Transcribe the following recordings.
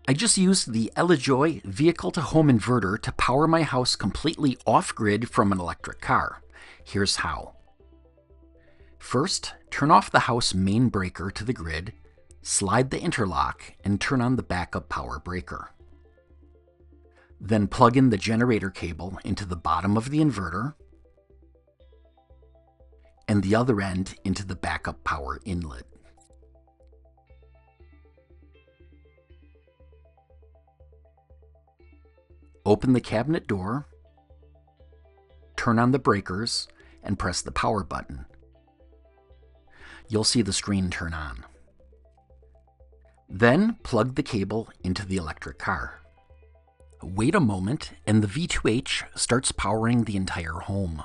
I just used the Elejoy vehicle-to-home inverter to power my house completely off-grid from an electric car. Here's how. First, turn off the house main breaker to the grid, slide the interlock, and turn on the backup power breaker. Then plug in the generator cable into the bottom of the inverter and the other end into the backup power inlet. Open the cabinet door, turn on the breakers, and press the power button. You'll see the screen turn on. Then plug the cable into the electric car. Wait a moment, and the V2H starts powering the entire home.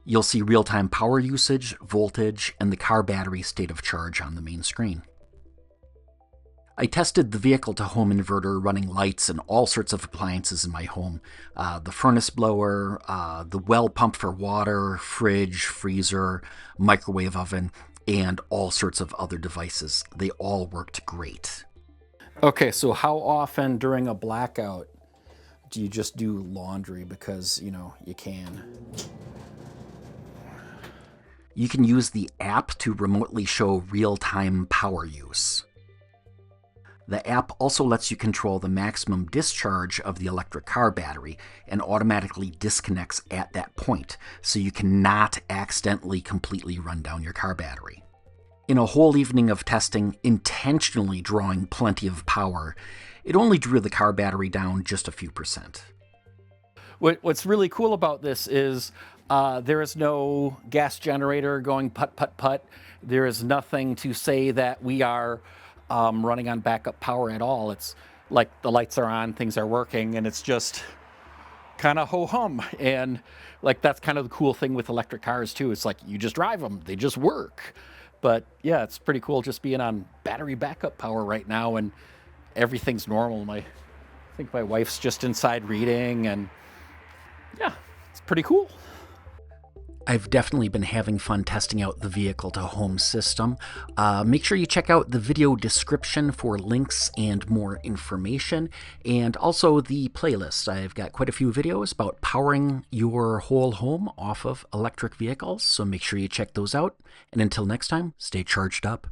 You'll see real-time power usage, voltage, and the car battery state of charge on the main screen. I tested the vehicle-to-home inverter running lights and all sorts of appliances in my home. The furnace blower, the well pump for water, fridge, freezer, microwave oven, and all sorts of other devices. They all worked great. Okay, so how often during a blackout do you just do laundry because, you can? You can use the app to remotely show real-time power use. The app also lets you control the maximum discharge of the electric car battery and automatically disconnects at that point, so you cannot accidentally completely run down your car battery. In a whole evening of testing, intentionally drawing plenty of power, it only drew the car battery down just a few percent. What's really cool about this is there is no gas generator going put, put, put. There is nothing to say that we are running on backup power at all. It's like the lights are on, things are working, and it's just kind of ho-hum. And like that's kind of the cool thing with electric cars too. It's like you just drive them, they just work. But yeah, it's pretty cool just being on battery backup power right now, and everything's normal. I think my wife's just inside reading, and yeah, it's pretty cool. I've definitely been having fun testing out the vehicle-to-home system. Make sure you check out the video description for links and more information, and also the playlist. I've got quite a few videos about powering your whole home off of electric vehicles, so make sure you check those out. And until next time, stay charged up.